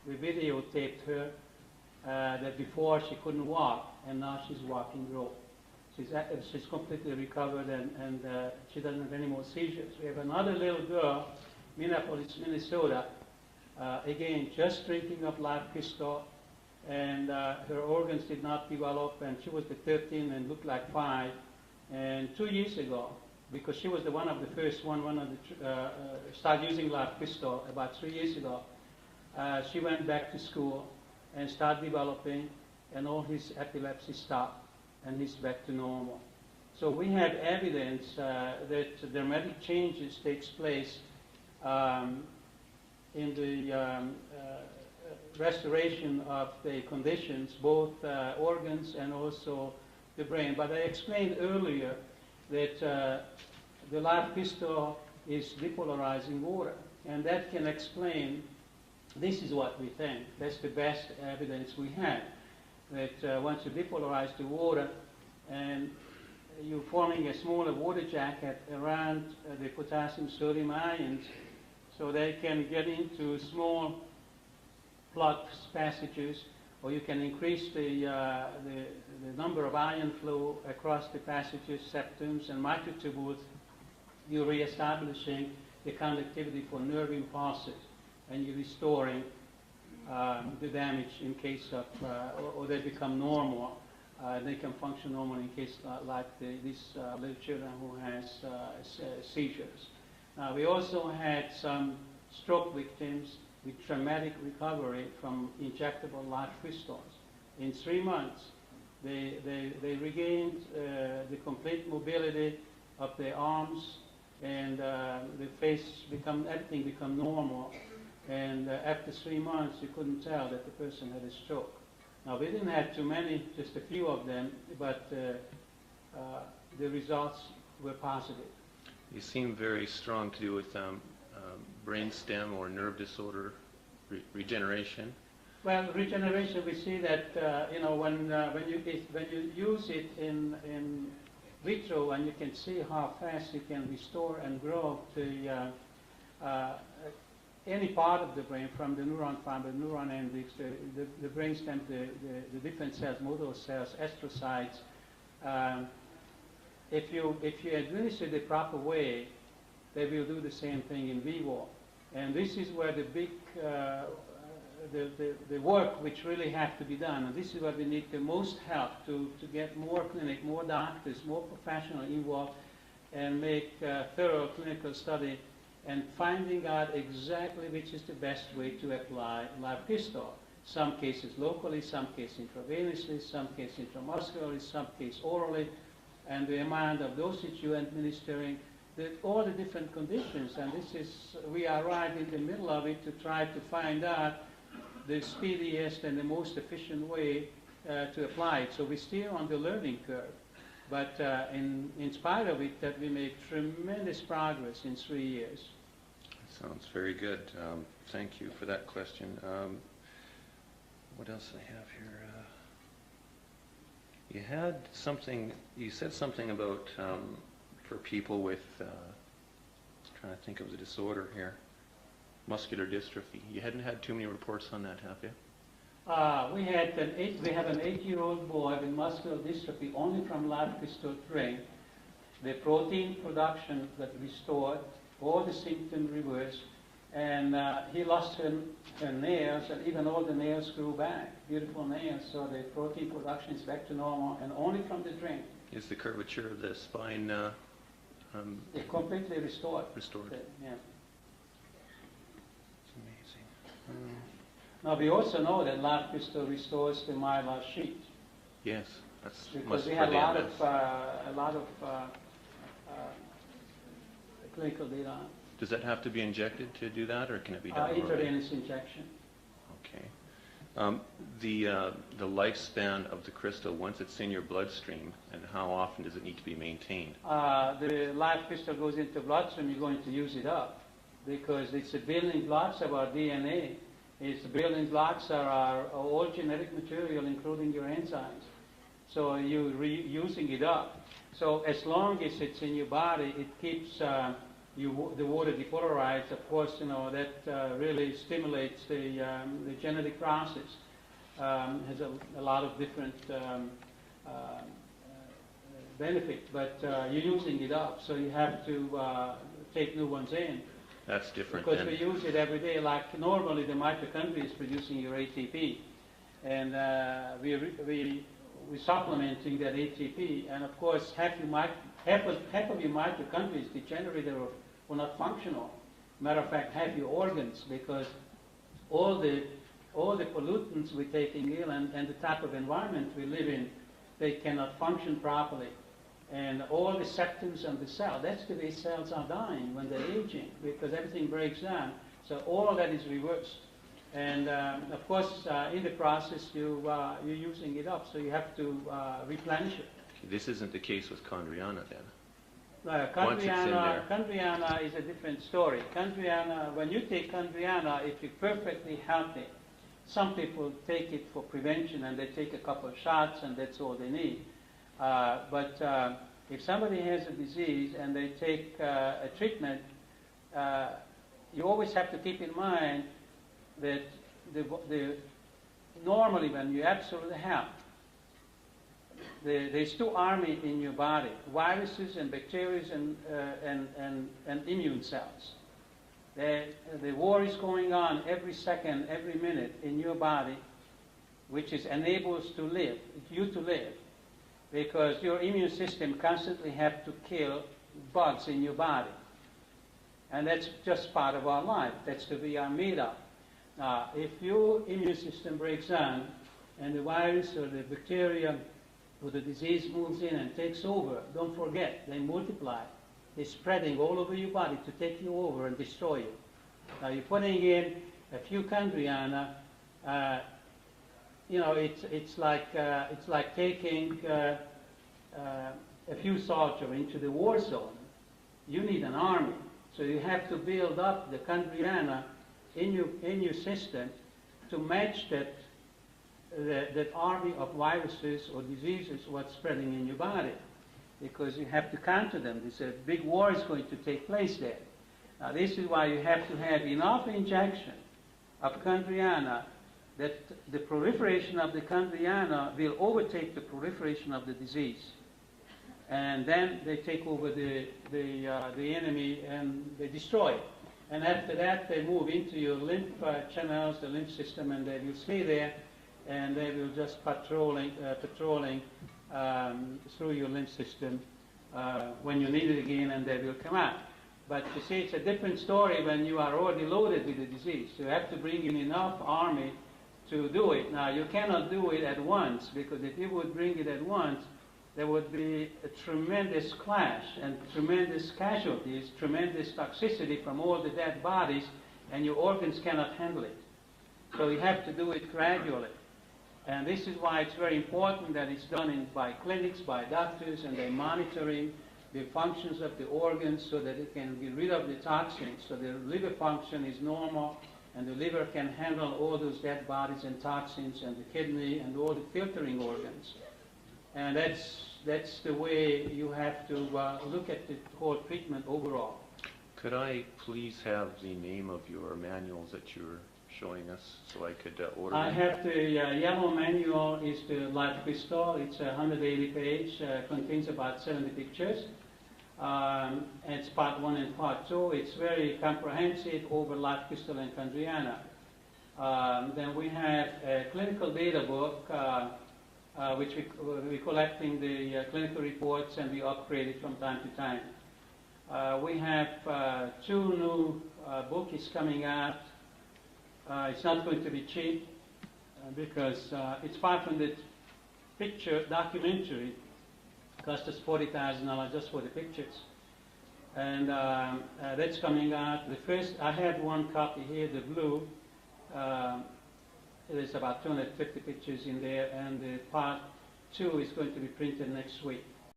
we videotaped her that before she couldn't walk, and now she's walking rope. She's completely recovered, and she doesn't have any more seizures. We have another little girl, Minneapolis, Minnesota, again, just drinking of live crystal, and her organs did not develop, and she was the 13 and looked like 5. And 2 years ago, because she was one of the first start using live crystal about 3 years ago, she went back to school and started developing, and all his epilepsy stopped, and he's back to normal. So we have evidence that dramatic changes takes place in the restoration of the conditions, both organs and also the brain. But I explained earlier that the live crystal is depolarizing water, and that can explain, this is what we think, that's the best evidence we have, that once you depolarize the water and you're forming a smaller water jacket around the potassium sodium ions, so they can get into small plug passages, or you can increase the number of ion flow across the passages, septums, and microtubules. You're reestablishing the conductivity for nerve impulses, and you're restoring the damage in case of, or they become normal. They can function normally in case like these little children who has seizures. We also had some stroke victims with traumatic recovery from injectable live crystals. In 3 months, they regained the complete mobility of their arms, and the face everything become normal. And after 3 months, you couldn't tell that the person had a stroke. Now, we didn't have too many, just a few of them, but the results were positive. You seem very strong to do with brainstem or nerve disorder regeneration. Well, regeneration, we see that when you use it in vitro, and you can see how fast you can restore and grow the any part of the brain, from the neuron fiber, neuron endings, the brainstem, the different cells, motor cells, astrocytes. If you administer the proper way, they will do the same thing in vivo. And this is where the big, the work which really have to be done. And this is where we need the most help to get more clinic, more doctors, more professionals involved, and make thorough clinical study and finding out exactly which is the best way to apply live crystal. Some cases locally, some cases intravenously, some cases intramuscularly, some cases orally, and the amount of dosage you're administering, all the different conditions. And this is, we are right in the middle of it to try to find out the speediest and the most efficient way to apply it. So we're still on the learning curve. But in spite of it, that we make tremendous progress in 3 years. Sounds very good. Thank you for that question. What else do I have here? You said something about for people with, trying to think of the disorder here, muscular dystrophy. You hadn't had too many reports on that, have you? We have an 8-year-old boy with muscular dystrophy only from live crystal brain. The protein production got restored, all the symptoms reversed, and he lost her nails, and even all the nails grew back, beautiful nails. So the protein production is back to normal, and only from the drink. Is the curvature of the spine it's completely restored? Restored. Yeah. It's amazing. Now we also know that live crystal restores the myelin sheath. Yes, that's because we have a lot of clinical data. Does that have to be injected to do that, or can it be done? Intravenous injection. Okay. The lifespan of the crystal once it's in your bloodstream, and how often does it need to be maintained? The live crystal goes into bloodstream, you're going to use it up, because it's the building blocks of our DNA. It's the building blocks are our all genetic material, including your enzymes. So you're using it up. So as long as it's in your body, it keeps the water depolarized, of course, that really stimulates the genetic process. Has a lot of different benefits, but you're using it up, so you have to take new ones in. That's different. Because we use it every day. Like normally, the mitochondria is producing your ATP, and we're supplementing that ATP. And of course, half of your mitochondria is degenerated or not functional. Matter of fact, half your organs, because all the pollutants we're taking in and the type of environment we live in, they cannot function properly. And all the sectors of the cell, that's the way cells are dying when they're aging, because everything breaks down. So all of that is reversed. And of course, in the process, you're using it up, so you have to replenish it. This isn't the case with Chondriana then. Chondriana is a different story. Chondriana, when you take Chondriana, if you're perfectly healthy, some people take it for prevention and they take a couple of shots and that's all they need. But if somebody has a disease and they take a treatment, you always have to keep in mind that normally when you're absolutely healthy, there's two armies in your body: viruses and bacteria and immune cells. The war is going on every second, every minute in your body, which enables you to live, because your immune system constantly has to kill bugs in your body. And that's just part of our life. That's the way we are made of. Now, if your immune system breaks down and the virus or the bacteria or the disease moves in and takes over, don't forget, they multiply. They're spreading all over your body to take you over and destroy you. Now, you're putting in a few Chondriana. It's like taking a few soldiers into the war zone. You need an army, so you have to build up the Chondriana in your system to match that army of viruses or diseases what's spreading in your body, because you have to counter them. There's a big war is going to take place there. Now, this is why you have to have enough injection of Chondriana that the proliferation of the Chondriana will overtake the proliferation of the disease. And then they take over the enemy and they destroy it. And after that, they move into your lymph channels, the lymph system, and they will stay there, and they will just patrolling through your lymph system when you need it again, and they will come out. But you see, it's a different story when you are already loaded with the disease. You have to bring in enough army to do it. Now, you cannot do it at once, because if you would bring it at once, there would be a tremendous clash and tremendous casualties, tremendous toxicity from all the dead bodies, and your organs cannot handle it. So you have to do it gradually. And this is why it's very important that it's done by clinics, by doctors, and they're monitoring the functions of the organs so that it can get rid of the toxins. So the liver function is normal, and the liver can handle all those dead bodies and toxins, and the kidney and all the filtering organs. And that's the way you have to look at the whole treatment overall. Could I please have the name of your manuals that you're showing us so I could order them? I have the yellow manual is the Life Crystal. It's 180 page, contains about 70 pictures. It's part 1 and part 2. It's very comprehensive over Life Crystal and Chondriana. Then we have a clinical data book, which we're collecting the clinical reports, and we upgrade it from time to time. We have 2 new books coming out. It's not going to be cheap because it's 500 picture documentary. It cost us $40,000 just for the pictures. And that's coming out. The first, I have one copy here, the blue. There's about 250 pictures in there, and the part 2 is going to be printed next week.